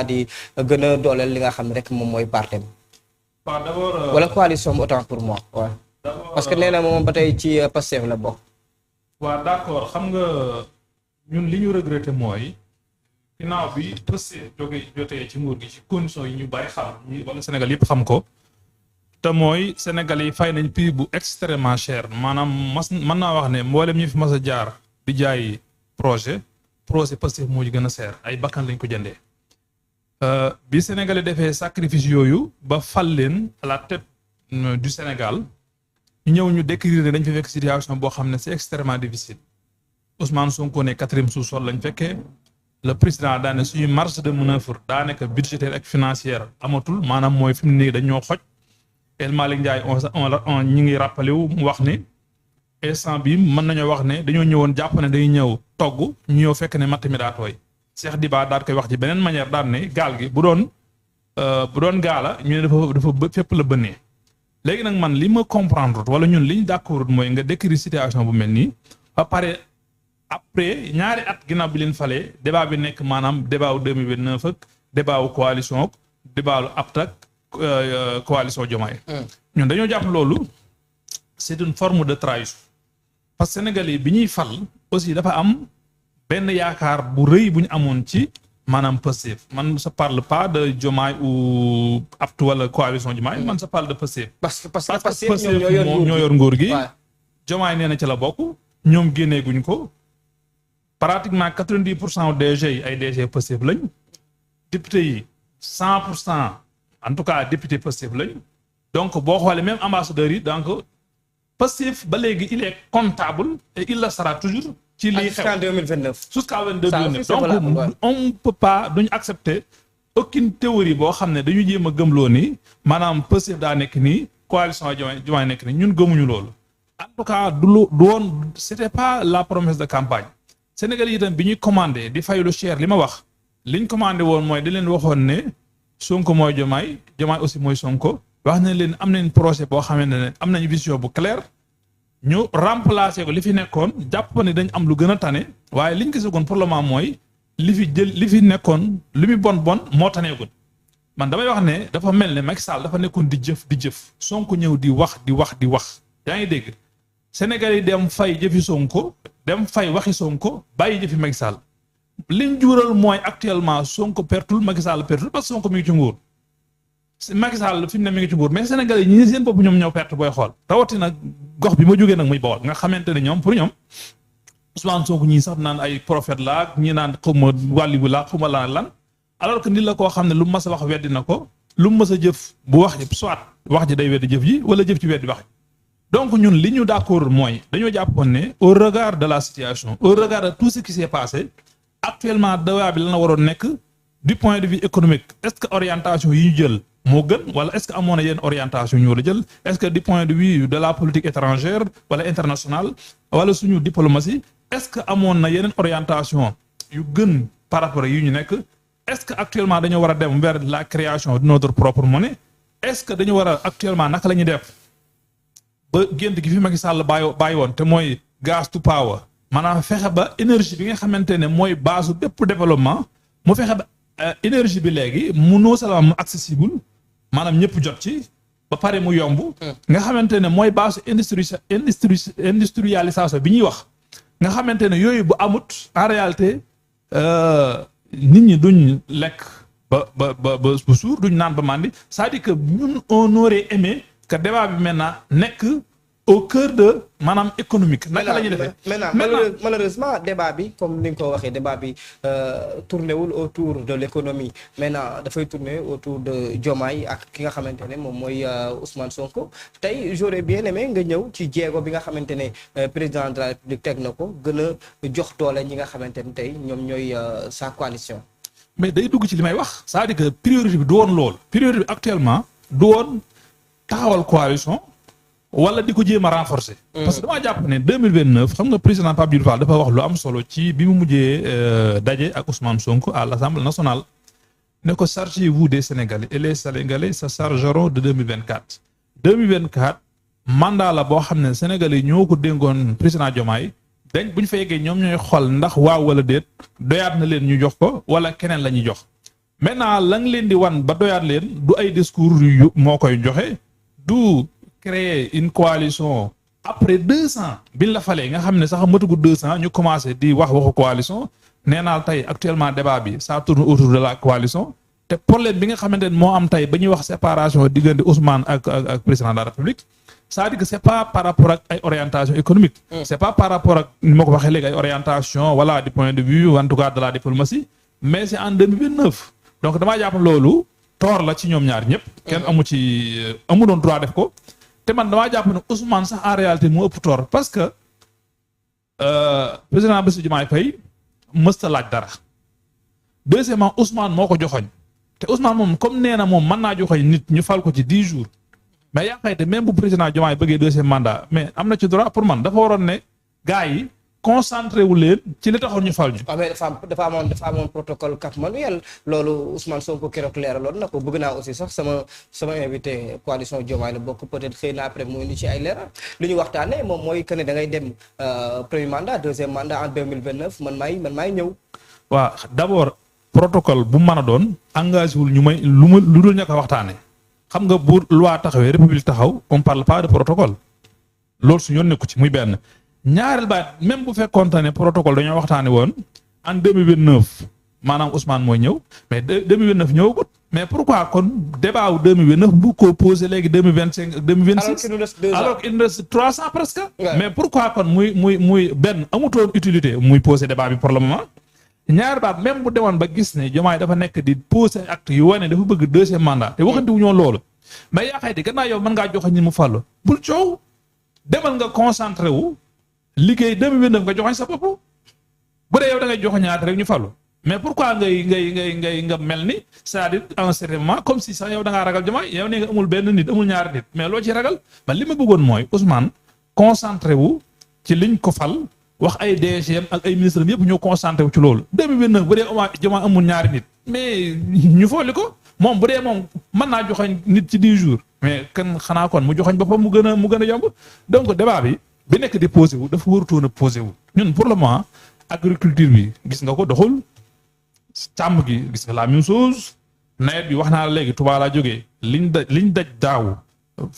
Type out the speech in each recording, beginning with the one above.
di gën a dooleel li nga xam ne rek moom mooy partem waaw d'abord wala coalition autant pour moi waaw parce que nee na moom ba tey ci Pastef la bokk. waaw d'accord xam nga ñun li ñu regretté mooy ginnaaw bi Pastef jotee ci nguur gi ci conditions yi ñu bàyyi xam ñi wala Sénégal yëpp xam ko te mooy Sénégal yi fay nañ prix bu extrêmement cher maanaam mën naa wax ne mboolem ñi fi mas a jaar di jaay projet Pastef moo ci gën a seer ay bakkan lañ ko jëndee bi Sénégal yi defee sacrifice yooyu ba fal leen à la tête du Sénégal ñëw ñu décrire ne dañ fi fekk situation boo xam ne c'est extrêmement difficile Ousmane Sonko ne 4e sous-sol lañ fekkee le président daane suñu marge de manœuvre daanaka budgétaire ak financière amatul maanaam mooy fi mu ne dañoo xoj El Malick Ndiaye on ñi ngi rappelé wu mu wax ne instant bi mën nañoo wax ne dañoo ñëwoon jàpp ne day ñëw togg ñu ñëw fekk ne matt mi daa tooy Cheikh Diba daal koy wax ci beneen manière daan ne gaal gi bu doon gaala ñu ne dafa fépp la bënnee léegi nag man li ma comprendre wala ñun li ñu d'accord mooy nga décrire situation bu mel nii ba pare après ñaari at ginnaaw bi leen falee débat bi nekk maanaam débat wu 2029 ak débat wu coalition ak débat wu APT ak coalition Diomaye ñun dañoo jàpp loolu c'est une forme de trahison parce que Sénégalais yi bi ñuy fal aussi dafa am benn yaakaar bu rëy bu ñu amoon ci maanaam Pastef man ça parle pas de Diomaye ou APT wala coalition Diomaye man ça parle de Pastef parce que Pastef ñoo yor nguur gi Diomaye nee na ci la bokk ñoom génnee guñ ko pratiquement 90% DG yi ay DG Pastef lañ député yi 100% en tout cas député Pastef lañ donc boo xoolee même ambassadeurs yi donc Pastef ba léegi il est comptable et il le sera toujours ci lii xew jusqu'en 2029 jusqu'en 2029 donc on peut pas duñu accepter aucune théorie boo xam ne dañu jéem a gëmloo ni maanaam Pastef daa nekk nii coalition Diomaye nekk nii ñun gëmuñu loolu en tout cas du woon c'était pas la promesse de campagne Sénégal yi itam bi ñuy commandé di fay lu cher li ma wax liñ commandé woon mooy di leen waxoon ne Sonko mooy Diomaye aussi mooy Sonko wax na leen am nañ projet boo xamante ne am nañ vision bu claire ñu remplacer ko li fi nekkoon jàpp ne dañ am lu gën a tane waaye liñ gisagoon pour le moment mooy li fi nekkoon li muy bon moo taneegul man damay wax ne dafa mel ne Macky Sall dafa nekkoon di jëf Sonko ñëw di wax yaa ngi dégg Sénégal yi dem fay jëfi Sonko dem fay waxi Sonko bàyyi jëfi Macky Sall liñ jural mooy actuellement Sonko pertul Macky Sall pertul parce que Sonko mi ngi ci nguur Macky Sall fi mu ne mi ngi ci nguur mais Sénégal yi ñi seen bopp ñoom ñoo perte booy xool rawatina gox bi ma jógee nag muy Bawol nga xamante ne ñoom pour ñoom Ousmane Sonko ñii sax naan ay prophète la ñi naan xawma wàlli bu la xawma lan alors que nit la koo xam ne lu mu mas a wax weddi na ko lu mu mas a jëf bu wax soit wax ji day weddi jëf ji wala jëf ci weddi wax donc ñun li ñu d'accord mooy dañoo jàppoon ne au regard de la situation au regard de tout ce qui s'est passé actuellement débat bi la na waroon nekk du point de vue économique est-ce que orientation yi ñu jël moo gën wala est-ce que amoon na yenn orientation ñu war a jël est-ce que du point de vue de la politique étrangère wala internationale wala suñu diplomatie est-ce que amoon na yeneen orientation yu gën par rapport yi ñu nekk est-ce que actuellement dañoo war a dem vers la création de notre propre monnaie est-ce que dañu war a actuellement naka la ñuy def ba gént gi fi Macky Sall bàyyi woon te mooy gas to power maanaam fexe ba énergie bi nga xamante ne mooy base bépp développement mu fexe ba énergie bi léegi mu non seulement accessible maanaam ñëpp jot ci ba pare mu yomb nga xamante ne mooy base industrialisation bi ñuy wax nga xamante ne yooyu bu amut en réalité nit ñi duñ lekk ba suur duñ naan ba màndi c'est-à-dire que ñun on aurait aimé que débat bi maintenant nekk au cœur de maanaam économique. naka la ñuy defee malheureusement débat bi comme ni nga ko waxee débat bi tourné wul autour de l'économie maintenant dafay tourner autour de Diomaye ak ki nga xamante ne moom mooy Ousmane Sonko tey j'aurais bien aimé nga ñëw ci jéego bi nga xamante ne président de la République teg na ko gën a jox doole ñi nga xamante ne tey ñoom ñooy sa coalition. mais day dugg ci li may wax c'est-à-dire que priorité bi du woon lool priorité bi actuellement du woon taxawal coalition. wala di ko jéem a renforcer. parce que damaa jàpp ne 2029 xam nga président Pape Diouf Fall dafa wax lu am solo ci bi mu mujjee daje ak Ousmane Sonko à l'Assemblée nationale ne ko chargez-vous des Sénégalais et les Sénégalais se chargeront de 2024. 2024 mandat la boo xam ne Sénégalais ñoo ko déngoon président Diomaye dañ bu ñu fa yeggee ñoom ñooy xool ndax waaw wala déet doyaat na leen ñu jox ko wala keneen la ñuy jox maintenant la nga leen di wan ba doyaat leen du ay discours yu moo koy joxe du créer une coalition après 200 biñ la falee nga xam ne sax matugu 200 ñu commencé di wax waxu coalition nee naa tey actuellement débat bi ça tourne autour de la coalition te problème bi nga xamante ne moo am tey ba ñuy wax séparation diggante Ousmane ak président de la République c'est-à-dire que c'est pas par rapport ak ay orientation économique c'est pas par rapport ak ni ma ko waxee léegi ay orientation voilà du point de vue en tout cas de la diplomatie mais c'est en 2029 donc damaa jàpp loolu tort la ci ñoom ñaar ñëpp kenn amu doon droit def ko te man damaa jàpp ne Ousmane sax en réalité moo ëpp tort parce que président Bassirou Diomaye Faye mësta laaj dara deuxièmement Ousmane moo ko joxoñ te Ousmane moom comme nee na moom mën naa joxoñ nit ñu fal ko ci 10 jours mais yaa xayte même bu président Diomaye bëggee deuxième mandat mais am na ci droit pour man dafa waroon ne gars yi concentré wu leen ci li taxoon ñu fal ñu. waaw mais dafa amoon protocole Cap Manuel loolu Ousmane Sonko keroog leeraloon na ko bëgg naa aussi sax sama invité coalition Diomaye la bokk peut-être xëy na après mu indi ci ay leeral li ñu waxtaanee moom mooy que ne da ngay dem premier mandat deuxième mandat en 2029 man maay ñëw. waaw d'abord protocole bu mën a doon engagé wul ñu may lu dul ñàkk a waxtaanee xam nga bu loi taxawee république taxaw on parle pas de protocole loolu su ñoon nekku ci muy benn. ñaareel baat même bu fekkoon ne protocole dañoo waxtaanee woon en 2029 maanaam Ousmane mooy ñëw mais 2029 ñëwagut mais pourquoi kon débat wu 2029 bu ko posé léegi 2025 ak 2026 alors qu'il nous reste 300 presque. mais pourquoi kon muy benn amutoon utilité muy posé débat bi pour le moment. ñaari baat même bu demoon ba gis ne Diomaye dafa nekk di posé acte yu wane dafa bëgg deuxième mandat te waxante wu ñoo loolu mais yaa xayti gannaaw yow mën ngaa joxe ñi mu fàllu bul coow demal nga concentré wu liggéey 2029 nga joxoñ sa bopp bu dee yow da ngay joxe ñaata rek ñu fàllu mais pourquoi ngay nga mel ni c'est-à-dire en certain moment comme si sax yow da ngaa ragal Diomaye yow ne nga amul benn nit amul ñaari nit mais loo ci ragal man li ma bëggoon mooy Ousmane concentré wu ci liñ ko fal wax ay DGM ak ay ministre yëpp ñoo concentré wu ci loolu 2029 bu dee Diomaye amul ñaari nit mais ñu fooli ko moom bu dee moom mën naa joxoñ nit ci 10 jours mais kan xanaa kon mu joxoñ boppam mu gën a yomb donc débat bi nekk di posé wu dafa warutoon a posé wu ñun pour le moment agriculture bi gis nga ko doxul càmm gi gis nga la même chose nawet bi wax naa la léegi Touba laa jógee liñ daj daaw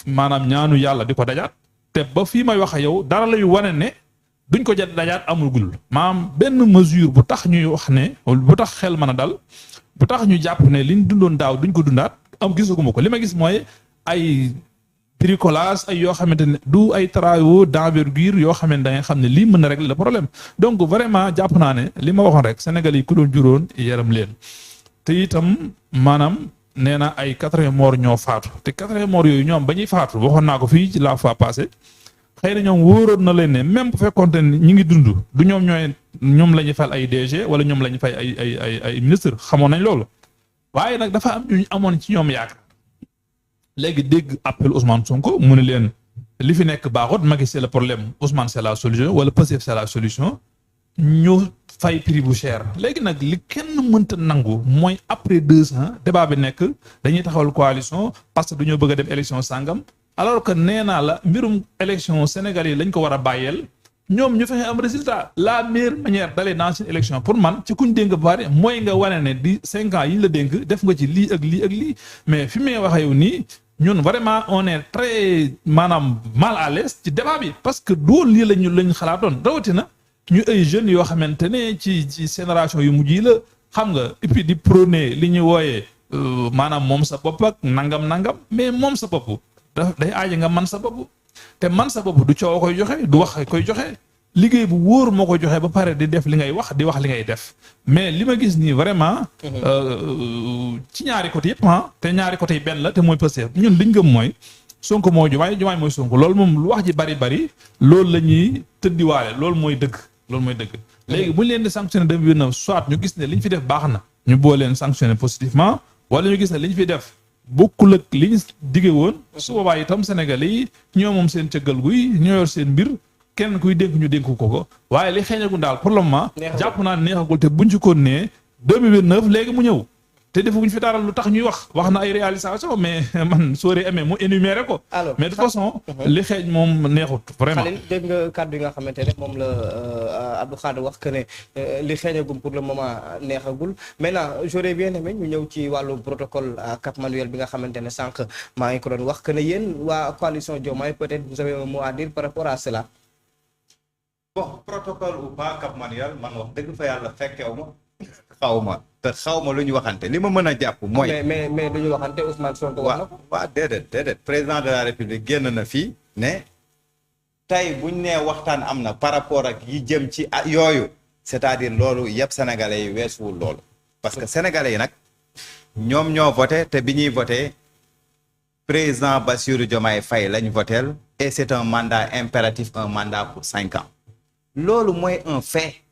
maanaam ñaanu yàlla di ko dajaat te ba fii may wax ak yow dara lay wane ne duñ ko dajaat amul gul maanaam benn mesure bu tax ñuy wax ne bu tax xel mën a dal bu tax ñu jàpp ne liñ dundoon daaw duñ ko dundaat gisaguma ko li ma gis mooy ay bricolage ay yoo xamante ne du ay travaux d'envergure yoo xamante da nga xam ne lii mën na régler le problème donc vraiment jàpp naa ne li ma waxoon rek Sénégal yi ku doon juróon yaram leen te itam maanaam nee na ay 80 morts ñoo faatu te 80 morts yooyu ñoom ba ñuy faatu waxoon naa ko fii ci la fois passée xëy na ñoom wóoroon na leen ne même bu fekkoonte ne ñi ngi dund du ñoom la ñuy fal ay DG wala ñoom la ñu fay ay ministre xamoon nañ loolu waaye nag dafa am ñu amoon ci ñoom yaakaar léegi dégg appel Ousmane Sonko mu ne leen li fi nekk baaxut Macky c'est le problème Ousmane c'est la solution wala Pastef c'est la solution ñu fay prix bu cher léegi nag li kenn mënta nangu mooy après 2 ans débat bi nekk dañuy taxawal coalition parce que dañoo bëgg a dem élection sangam alors que nee naa la mbirum élection Sénégal yi lañ ko war a bàyyeel ñoom ñu fexe am résultat la meilleure manière d'aller dans une élection pour man ci kuñ dénk ba pare mooy nga wane ne di 5 ans yi ñu la dénk def nga ci lii ak lii ak lii mais fi may waxee yow nii ñun vraiment on est très maanaam mal à l'aise ci débat bi parce que doon lii lañ xalaatoon rawatina ñu ay jeunes yoo xamante ne ci génération yu mujj yi la xam nga et puis di prôner li ñu wooyee maanaam moom sa bopp ak nangam mais moom sa bopp day aaja nga man sa bopp te man sa bopp du coow koy joxe du wax koy joxe liggéey bu wóor moo koy joxe ba pare di def li ngay wax di wax li ngay def mais li ma gis nii vraiment ci ñaari côté yëpp te ñaari côté yi benn la te mooy Pastef ñun liñ gëm mooy Sonko moo Diomaye mooy Sonko loolu moom lu wax ji bari loolu la ñuy tëddiwaale loolu mooy dëgg léegi bu ñu leen di sanctionné 2029 soit ñu gis ne li ñu fi def baax na ñu boo leen sanctionné positivement wala ñu gis ne li ñu fi def bokkul ak li ñu dige woon su boobaa itam Sénégalais yi ñoo moom seen cëggal guy ñoo yor seen mbir kenn kuy dénk ñu dénk ko waaye li xeeñagul daal pour le moment jàpp naa neexagul te buñ ci kon ne 2029 léegi mu ñëw te defuñu fi dara lu tax ñuy wax na ay réalisation mais man soo aimé mu énuméré ko. alors mais de toute façon. li xeeñ moom neexut vraiment. Khalil dégg nga kàddu yi nga xamante ne moom la Abdou Khadre wax que ne li xeeñagum pour le moment neexagul maintenant j'aurais bien aimé ñu ñëw ci wàllu protocole Cap Manuel bi nga xamante ne sànq maa ngi ko doon wax que ne yéen waa coalition Diomaye peut-être vous avez un mot à dire par rapport à cela. bon protocole ou pas Cap Manuel man wax dëgg fa yàlla fekkew ma xaw ma lu ñu waxante li ma mën a jàpp mooy. mais du ñu waxante Ousmane Sonko wax na ko. waaw déedéet président de la république génn na fii ne tey buñ nee waxtaan am na par rapport ak yi jëm ci yooyu c'est-à-dire loolu yëpp sénégalais yi weesuwul loolu parce que sénégalais yi nag ñoom ñoo voté te bi ñuy voté président Bassirou Diomaye Faye lañ votel et c'est un mandat impératif un mandat pour 5 ans loolu mooy un fait